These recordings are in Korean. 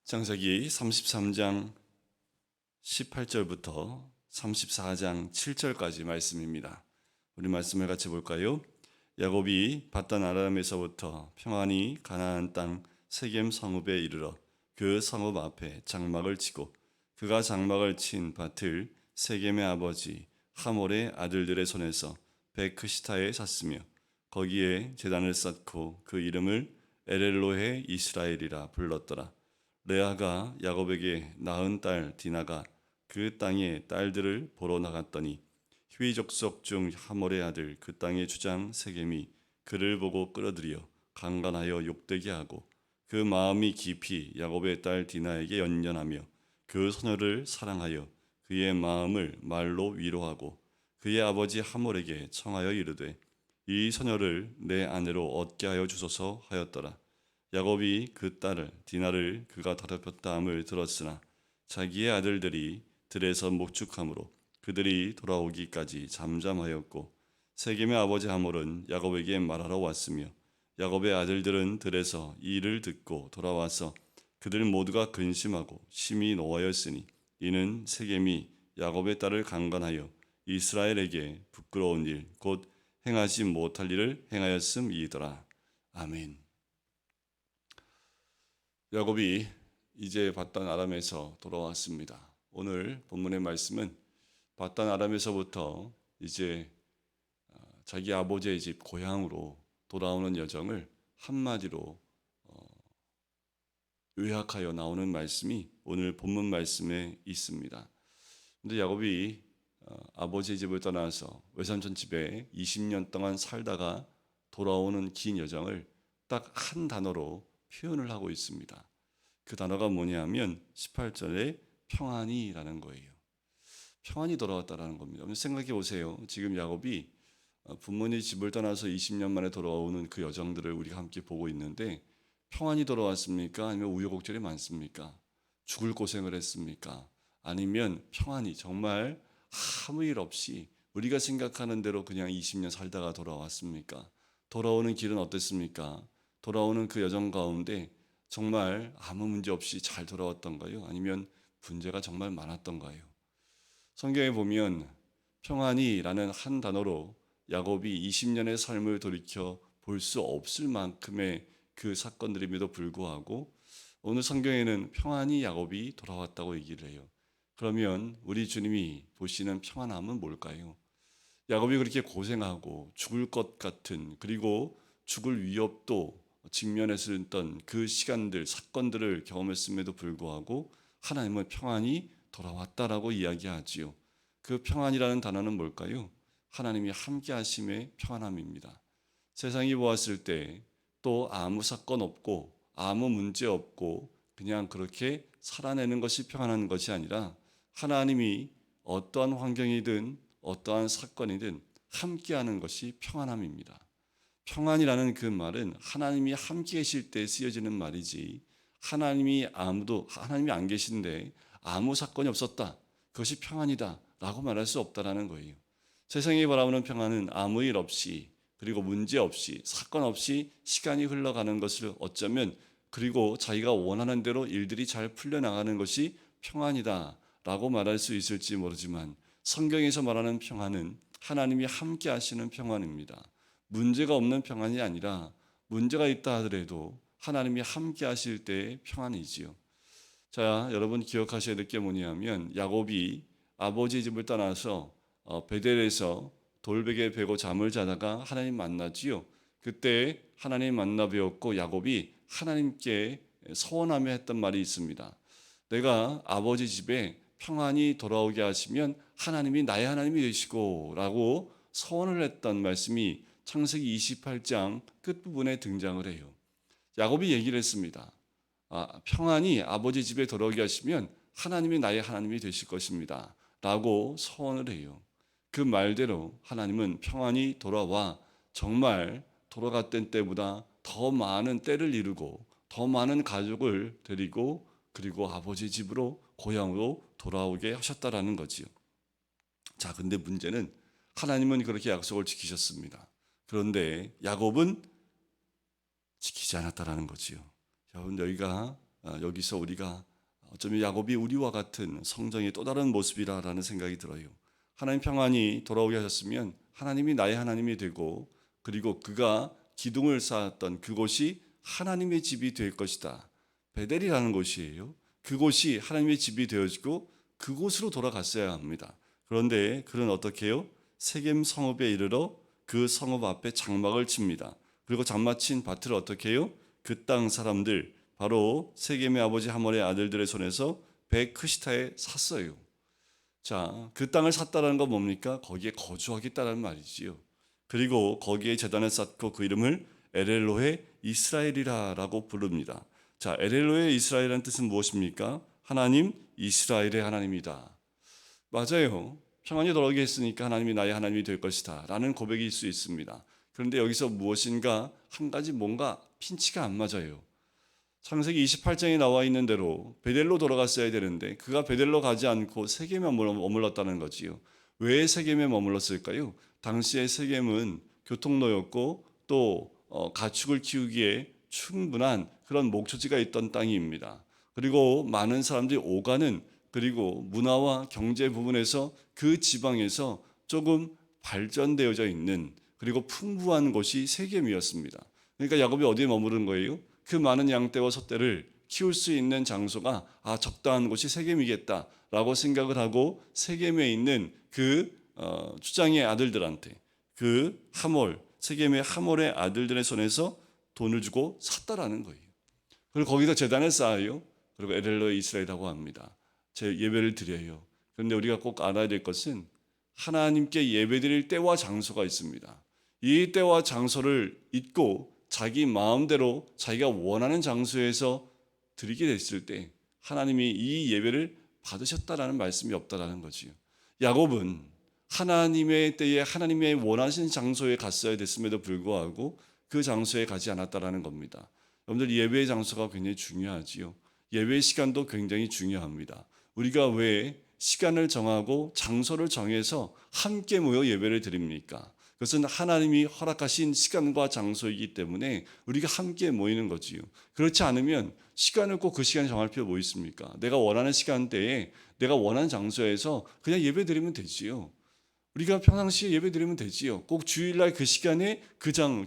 창세기 33장 18절부터 34장 7절까지 말씀입니다. 우리 말씀을 같이 볼까요? 야곱이 밧단 아람에서부터 평안히 가나안 땅 세겜 성읍에 이르러 그 성읍 앞에 장막을 치고 그가 장막을 친 밭을 세겜의 아버지 하몰의 아들들의 손에서 베크시타에 샀으며 거기에 제단을 쌓고 그 이름을 엘엘로헤 이스라엘이라 불렀더라. 레아가 야곱에게 낳은 딸 디나가 그 땅의 딸들을 보러 나갔더니 휘 족속 중 하몰의 아들 그 땅의 주장 세겜이 그를 보고 끌어들여 강간하여 욕되게 하고 그 마음이 깊이 야곱의 딸 디나에게 연연하며 그 소녀를 사랑하여 그의 마음을 말로 위로하고 그의 아버지 하몰에게 청하여 이르되 이 소녀를 내 아내로 얻게 하여 주소서 하였더라. 야곱이 그 딸을 디나를 그가 더럽혔다 함을 들었으나 자기의 아들들이 들에서 목축함으로 그들이 돌아오기까지 잠잠하였고 세겜의 아버지 하몰은 야곱에게 말하러 왔으며 야곱의 아들들은 들에서 이 일을 듣고 돌아와서 그들 모두가 근심하고 심히 노하였으니 이는 세겜이 야곱의 딸을 강간하여 이스라엘에게 부끄러운 일 곧 행하지 못할 일을 행하였음이더라. 아멘. 야곱이 이제 밧단 아람에서 돌아왔습니다. 오늘 본문의 말씀은 밧단 아람에서부터 이제 자기 아버지의 집 고향으로 돌아오는 여정을 한마디로 요약하여 나오는 말씀이 오늘 본문 말씀에 있습니다. 근데 야곱이 아버지의 집을 떠나서 외삼촌 집에 20년 동안 살다가 돌아오는 긴 여정을 딱 한 단어로 표현을 하고 있습니다. 그 단어가 뭐냐면 18절에 평안이라는 거예요. 평안이 돌아왔다라는 겁니다. 생각해 보세요. 지금 야곱이 부모님 집을 떠나서 20년 만에 돌아오는 그 여정들을 우리가 함께 보고 있는데 평안이 돌아왔습니까? 아니면 우여곡절이 많습니까? 죽을 고생을 했습니까? 아니면 평안이 정말 아무 일 없이 우리가 생각하는 대로 그냥 20년 살다가 돌아왔습니까? 돌아오는 길은 어땠습니까? 돌아오는 그 여정 가운데 정말 아무 문제 없이 잘 돌아왔던가요? 아니면 문제가 정말 많았던가요? 성경에 보면 평안이라는 한 단어로 야곱이 20년의 삶을 돌이켜 볼 수 없을 만큼의 그 사건들임에도 불구하고 오늘 성경에는 평안히 야곱이 돌아왔다고 얘기를 해요. 그러면 우리 주님이 보시는 평안함은 뭘까요? 야곱이 그렇게 고생하고 죽을 것 같은 그리고 죽을 위협도 직면했었던 그 시간들, 사건들을 경험했음에도 불구하고 하나님은 평안이 돌아왔다라고 이야기하지요. 그 평안이라는 단어는 뭘까요? 하나님이 함께 하심의 평안함입니다. 세상이 보았을 때 또 아무 사건 없고 아무 문제 없고 그냥 그렇게 살아내는 것이 평안한 것이 아니라 하나님이 어떠한 환경이든 어떠한 사건이든 함께하는 것이 평안함입니다. 평안이라는 그 말은 하나님이 함께 계실 때 쓰여지는 말이지 하나님이 안 계신데 아무 사건이 없었다. 그것이 평안이다 라고 말할 수 없다라는 거예요. 세상이 바라보는 평안은 아무 일 없이 그리고 문제 없이 사건 없이 시간이 흘러가는 것을 어쩌면 그리고 자기가 원하는 대로 일들이 잘 풀려나가는 것이 평안이다 라고 말할 수 있을지 모르지만 성경에서 말하는 평안은 하나님이 함께 하시는 평안입니다. 문제가 없는 평안이 아니라 문제가 있다 하더라도 하나님이 함께 하실 때의 평안이지요. 자, 여러분 기억하셔야 될 게 뭐냐면 야곱이 아버지 집을 떠나서 베델에서 돌베개 베고 잠을 자다가 하나님 만나지요. 그때 하나님 만나 뵈었고 야곱이 하나님께 서원하며 했던 말이 있습니다. 내가 아버지 집에 평안히 돌아오게 하시면 하나님이 나의 하나님이 되시고 라고 서원을 했던 말씀이 창세기 28장 끝부분에 등장을 해요. 야곱이 얘기를 했습니다. 평안히 아버지 집에 돌아오게 하시면 하나님이 나의 하나님이 되실 것입니다 라고 서원을 해요. 그 말대로 하나님은 평안히 돌아와 정말 돌아갔던 때보다 더 많은 때를 이루고 더 많은 가족을 데리고 그리고 아버지 집으로 고향으로 돌아오게 하셨다라는 거지요. 자, 근데 문제는 하나님은 그렇게 약속을 지키셨습니다. 그런데 야곱은 지키지 않았다라는 거지요. 여러분, 여기가 여기서 우리가 어쩌면 야곱이 우리와 같은 성정의 또 다른 모습이라는 생각이 들어요. 하나님 평안이 돌아오게 하셨으면 하나님이 나의 하나님이 되고, 그리고 그가 기둥을 쌓았던 그곳이 하나님의 집이 될 것이다. 베델이라는 곳이에요. 그곳이 하나님의 집이 되어지고 그곳으로 돌아갔어야 합니다. 그런데 그는 어떻게 해요? 세겜 성읍에 이르러 그 성읍 앞에 장막을 칩니다. 그리고 장막 친 밭을 어떻게 해요? 그 땅 사람들, 바로 세겜의 아버지 하몰의 아들들의 손에서 베크시타에 샀어요. 자, 그 땅을 샀다는 건 뭡니까? 거기에 거주하겠다는 말이지요. 그리고 거기에 제단을 쌓고 그 이름을 엘엘로헤 이스라엘이라고 부릅니다. 자, 엘엘로헤 이스라엘이라는 뜻은 무엇입니까? 하나님 이스라엘의 하나님이다. 맞아요. 평안이 돌아오게 했으니까 하나님이 나의 하나님이 될 것이다 라는 고백일 수 있습니다. 그런데 여기서 무엇인가 한 가지 뭔가 핀치가 안 맞아요. 창세기 28장에 나와 있는 대로 베델로 돌아갔어야 되는데 그가 베델로 가지 않고 세겜에 머물렀다는 거지요. 왜 세겜에 머물렀을까요? 당시에 세겜은 교통로였고 또 가축을 키우기에 충분한 그런 목초지가 있던 땅입니다. 그리고 많은 사람들이 오가는, 그리고 문화와 경제 부분에서 그 지방에서 조금 발전되어져 있는, 그리고 풍부한 곳이 세겜이었습니다. 그러니까 야곱이 어디에 머무른 거예요? 그 많은 양떼와 소떼를 키울 수 있는 장소가 적당한 곳이 세겜이겠다라고 생각을 하고 세겜에 있는 그 추장의 아들들한테, 그 하몰, 세겜의 하몰의 아들들의 손에서 돈을 주고 샀다라는 거예요. 그리고 거기서 제단을 쌓아요. 그리고 엘엘로의 이스라엘이라고 합니다. 제 예배를 드려요. 그런데 우리가 꼭 알아야 될 것은 하나님께 예배드릴 때와 장소가 있습니다. 이 때와 장소를 잊고 자기 마음대로 자기가 원하는 장소에서 드리게 됐을 때 하나님이 이 예배를 받으셨다라는 말씀이 없다라는 거지요. 야곱은 하나님의 때에 하나님의 원하신 장소에 갔어야 됐음에도 불구하고 그 장소에 가지 않았다라는 겁니다. 여러분들, 예배의 장소가 굉장히 중요하지요. 예배의 시간도 굉장히 중요합니다. 우리가 왜 시간을 정하고 장소를 정해서 함께 모여 예배를 드립니까? 그것은 하나님이 허락하신 시간과 장소이기 때문에 우리가 함께 모이는 거지요. 그렇지 않으면 시간을 꼭 그 시간에 정할 필요 뭐 있습니까? 내가 원하는 시간대에 내가 원하는 장소에서 그냥 예배 드리면 되지요. 우리가 평상시에 예배 드리면 되지요. 꼭 주일날 그 시간에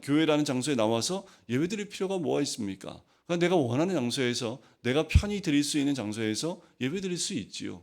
교회라는 장소에 나와서 예배 드릴 필요가 뭐가 있습니까? 그러니까 내가 원하는 장소에서, 내가 편히 드릴 수 있는 장소에서 예배 드릴 수 있지요.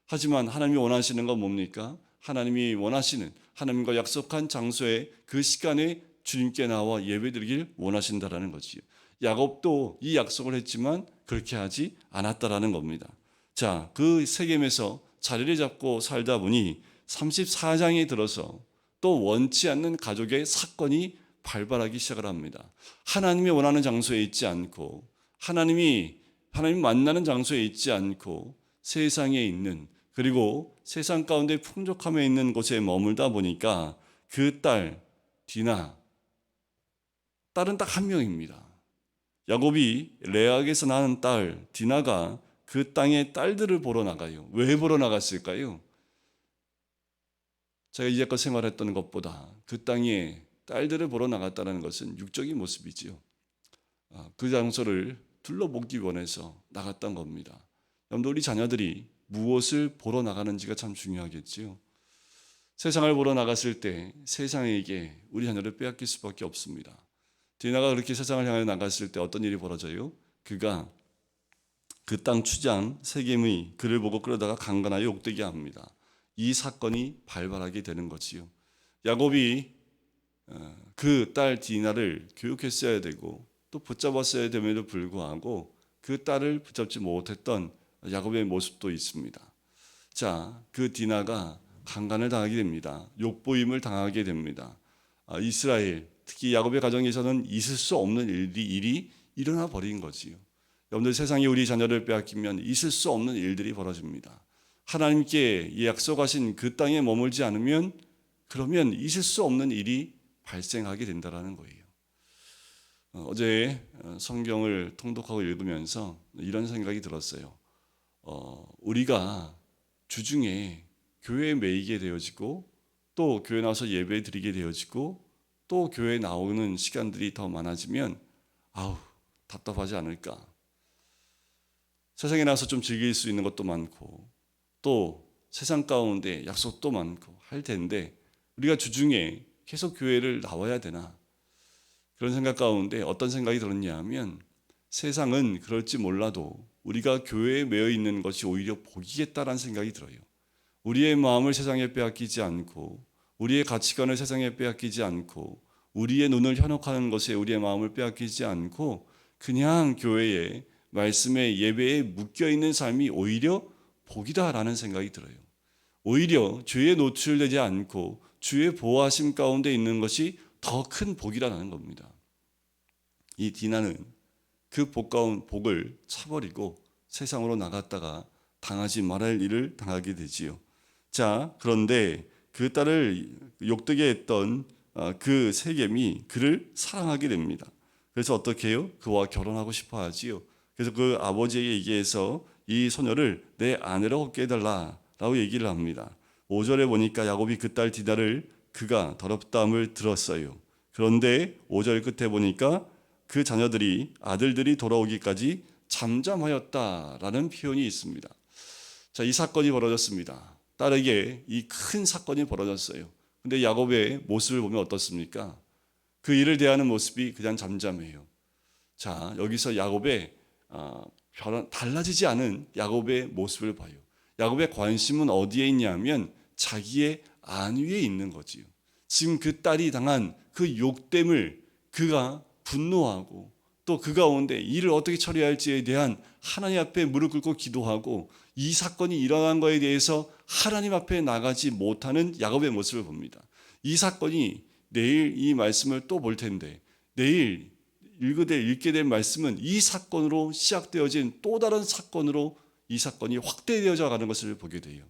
하지만 하나님이 원하시는 건 뭡니까? 하나님이 원하시는, 하나님과 약속한 장소에 그 시간에 주님께 나와 예배드리길 원하신다라는 거지요. 야곱도 이 약속을 했지만 그렇게 하지 않았다라는 겁니다. 자, 그 세겜에서 자리를 잡고 살다 보니 34장에 들어서 또 원치 않는 가족의 사건이 발발하기 시작을 합니다. 하나님이 원하는 장소에 있지 않고 하나님 만나는 장소에 있지 않고 세상에 있는, 그리고 세상 가운데 풍족함에 있는 곳에 머물다 보니까 그 딸 디나, 딸은 딱 한 명입니다. 야곱이 레아에게서 낳은 딸 디나가 그 땅의 딸들을 보러 나가요. 왜 보러 나갔을까요? 제가 이제껏 생활했던 것보다 그 땅에 딸들을 보러 나갔다는 것은 육적인 모습이지요. 그 장소를 둘러보기 원해서 나갔던 겁니다. 여러분, 우리 자녀들이 무엇을 보러 나가는지가 참 중요하겠지요. 세상을 보러 나갔을 때 세상에게 우리 자녀를 빼앗길 수밖에 없습니다. 디나가 그렇게 세상을 향해 나갔을 때 어떤 일이 벌어져요? 그가 그 땅 추장 세겜의 그를 보고 끌어다가 강간하여 욕되게 합니다. 이 사건이 발발하게 되는 거지요. 야곱이 그 딸 디나를 교육했어야 되고 또 붙잡았어야 됨에도 불구하고 그 딸을 붙잡지 못했던 야곱의 모습도 있습니다. 자, 그 디나가 강간을 당하게 됩니다. 욕보임을 당하게 됩니다. 이스라엘, 특히 야곱의 가정에서는 있을 수 없는 일이 일어나 버린 거지요. 여러분들, 세상에 우리 자녀를 빼앗기면 있을 수 없는 일들이 벌어집니다. 하나님께 약속하신 그 땅에 머물지 않으면 그러면 있을 수 없는 일이 발생하게 된다는 거예요. 어제 성경을 통독하고 읽으면서 이런 생각이 들었어요. 우리가 주중에 교회에 매이게 되어지고 또 교회 나와서 예배 드리게 되어지고 또 교회에 나오는 시간들이 더 많아지면 답답하지 않을까? 세상에 나가서 좀 즐길 수 있는 것도 많고 또 세상 가운데 약속도 많고 할 텐데 우리가 주중에 계속 교회를 나와야 되나? 그런 생각 가운데 어떤 생각이 들었냐 하면 세상은 그럴지 몰라도 우리가 교회에 매여 있는 것이 오히려 복이겠다라는 생각이 들어요. 우리의 마음을 세상에 빼앗기지 않고 우리의 가치관을 세상에 빼앗기지 않고 우리의 눈을 현혹하는 것에 우리의 마음을 빼앗기지 않고 그냥 교회에 말씀에 예배에 묶여있는 삶이 오히려 복이다라는 생각이 들어요. 오히려 죄에 노출되지 않고 주의 보호하심 가운데 있는 것이 더 큰 복이라는 겁니다. 이 디나는 그 복을 차버리고 세상으로 나갔다가 당하지 말할 일을 당하게 되지요. 자, 그런데 그 딸을 욕되게 했던 그 세겜이 그를 사랑하게 됩니다. 그래서 어떻게 해요? 그와 결혼하고 싶어 하지요. 그래서 그 아버지에게 얘기해서 이 소녀를 내 아내로 얻게 해달라라고 얘기를 합니다. 5절에 보니까 야곱이 그 딸 디나를 그가 더럽다함을 들었어요. 그런데 5절 끝에 보니까 그 자녀들이 아들들이 돌아오기까지 잠잠하였다라는 표현이 있습니다. 자, 이 사건이 벌어졌습니다. 딸에게 이 큰 사건이 벌어졌어요. 근데 야곱의 모습을 보면 어떻습니까? 그 일을 대하는 모습이 그냥 잠잠해요. 자, 여기서 야곱의 달라지지 않은 야곱의 모습을 봐요. 야곱의 관심은 어디에 있냐면 자기의 안위에 있는 거지요. 지금 그 딸이 당한 그 욕됨을 그가 분노하고 또 그 가운데 이를 어떻게 처리할지에 대한 하나님 앞에 무릎 꿇고 기도하고 이 사건이 일어난 것에 대해서 하나님 앞에 나가지 못하는 야곱의 모습을 봅니다. 이 사건이 내일 이 말씀을 또 볼 텐데 내일 읽게 될 말씀은 이 사건으로 시작되어진 또 다른 사건으로 이 사건이 확대되어져 가는 것을 보게 돼요.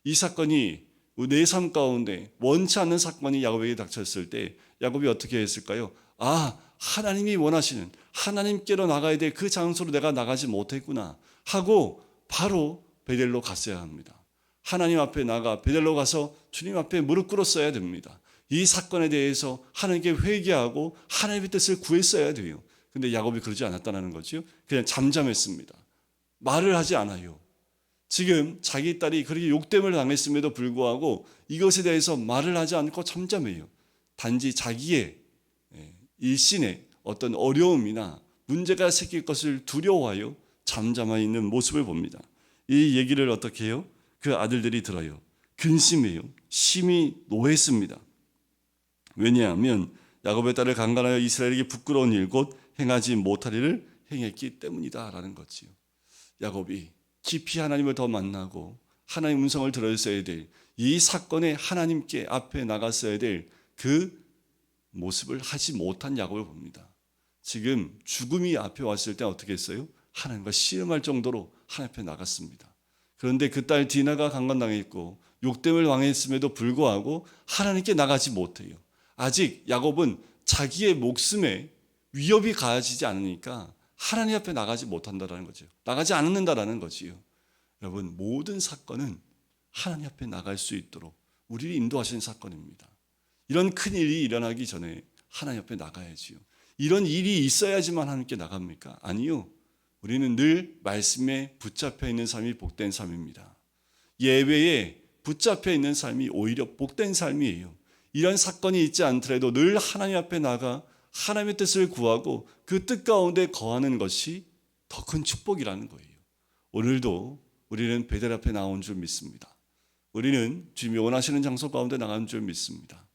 이 사건이 내 삶 가운데 원치 않는 사건이 야곱에게 닥쳤을 때 야곱이 어떻게 했을까요? 하나님이 원하시는 하나님께로 나가야 될 그 장소로 내가 나가지 못했구나 하고 바로 베델로 갔어야 합니다. 하나님 앞에 나가 베델로 가서 주님 앞에 무릎 꿇었어야 됩니다. 이 사건에 대해서 하나님께 회개하고 하나님의 뜻을 구했어야 돼요. 근데 야곱이 그러지 않았다는 거죠. 그냥 잠잠했습니다. 말을 하지 않아요. 지금 자기 딸이 그렇게 욕됨을 당했음에도 불구하고 이것에 대해서 말을 하지 않고 잠잠해요. 단지 자기의 일신의 어떤 어려움이나 문제가 생길 것을 두려워하여 잠잠해 있는 모습을 봅니다. 이 얘기를 어떻게 해요? 그 아들들이 들어요. 근심해요. 심히 노했습니다. 왜냐하면 야곱의 딸을 강간하여 이스라엘에게 부끄러운 일 곧 행하지 못할 일을 행했기 때문이다라는 거지요. 야곱이 깊이 하나님을 더 만나고 하나님 음성을 들었어야 될 이 사건에 하나님께 앞에 나갔어야 될 그 모습을 하지 못한 야곱을 봅니다. 지금 죽음이 앞에 왔을 때 어떻게 했어요? 하나님과 씨름할 정도로 하나님 앞에 나갔습니다. 그런데 그 딸 디나가 강간당했고 욕됨을 당했음에도 불구하고 하나님께 나가지 못해요. 아직 야곱은 자기의 목숨에 위협이 가해지지 않으니까 하나님 앞에 나가지 못한다는 거죠. 나가지 않는다라는 거지요. 여러분, 모든 사건은 하나님 앞에 나갈 수 있도록 우리를 인도하시는 사건입니다. 이런 큰 일이 일어나기 전에 하나님 앞에 나가야지요. 이런 일이 있어야지만 하나님께 나갑니까? 아니요. 우리는 늘 말씀에 붙잡혀 있는 삶이 복된 삶입니다. 예배에 붙잡혀 있는 삶이 오히려 복된 삶이에요. 이런 사건이 있지 않더라도 늘 하나님 앞에 나가 하나님의 뜻을 구하고 그 뜻 가운데 거하는 것이 더 큰 축복이라는 거예요. 오늘도 우리는 베델 앞에 나온 줄 믿습니다. 우리는 주님이 원하시는 장소 가운데 나간 줄 믿습니다.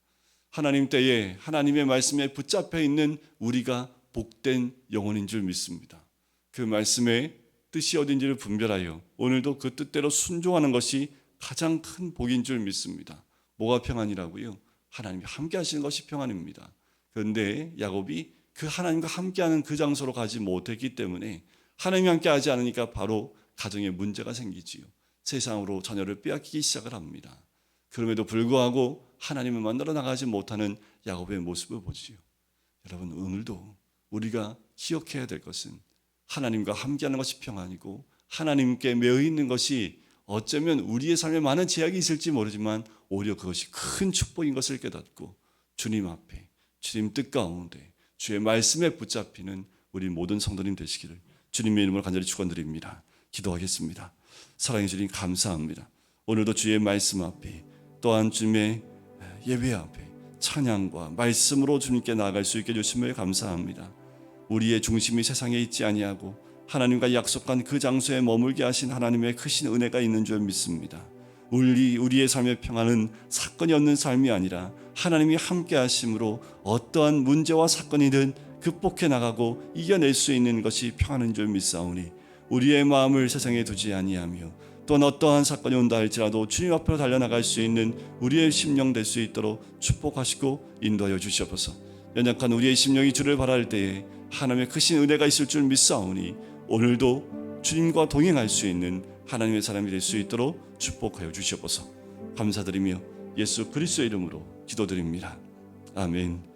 하나님 때에 하나님의 말씀에 붙잡혀 있는 우리가 복된 영혼인 줄 믿습니다. 그 말씀의 뜻이 어딘지를 분별하여 오늘도 그 뜻대로 순종하는 것이 가장 큰 복인 줄 믿습니다. 뭐가 평안이라고요? 하나님이 함께 하시는 것이 평안입니다. 그런데 야곱이 그 하나님과 함께하는 그 장소로 가지 못했기 때문에 하나님이 함께 하지 않으니까 바로 가정에 문제가 생기지요. 세상으로 자녀를 빼앗기기 시작을 합니다. 그럼에도 불구하고 하나님을 만나러 나가지 못하는 야곱의 모습을 보지요. 여러분, 오늘도 우리가 기억해야 될 것은 하나님과 함께하는 것이 평안이고 하나님께 매여 있는 것이 어쩌면 우리의 삶에 많은 제약이 있을지 모르지만 오히려 그것이 큰 축복인 것을 깨닫고 주님 앞에 주님 뜻 가운데 주의 말씀에 붙잡히는 우리 모든 성도님 되시기를 주님의 이름으로 간절히 축원드립니다. 기도하겠습니다. 사랑해 주님 감사합니다. 오늘도 주의 말씀 앞에 또한 주님의 예배 앞에 찬양과 말씀으로 주님께 나아갈 수 있게 해주심을 감사합니다. 우리의 중심이 세상에 있지 아니하고 하나님과 약속한 그 장소에 머물게 하신 하나님의 크신 은혜가 있는 줄 믿습니다. 우리의 삶의 평안은 사건이 없는 삶이 아니라 하나님이 함께 하심으로 어떠한 문제와 사건이든 극복해 나가고 이겨낼 수 있는 것이 평안인 줄 믿사오니 우리의 마음을 세상에 두지 아니하며 또한 어떠한 사건이 온다 할지라도 주님 앞으로 달려나갈 수 있는 우리의 심령 될 수 있도록 축복하시고 인도하여 주시옵소서. 연약한 우리의 심령이 주를 바랄 때에 하나님의 크신 은혜가 있을 줄 믿사오니 오늘도 주님과 동행할 수 있는 하나님의 사람이 될 수 있도록 축복하여 주시옵소서. 감사드리며 예수 그리스도의 이름으로 기도드립니다. 아멘.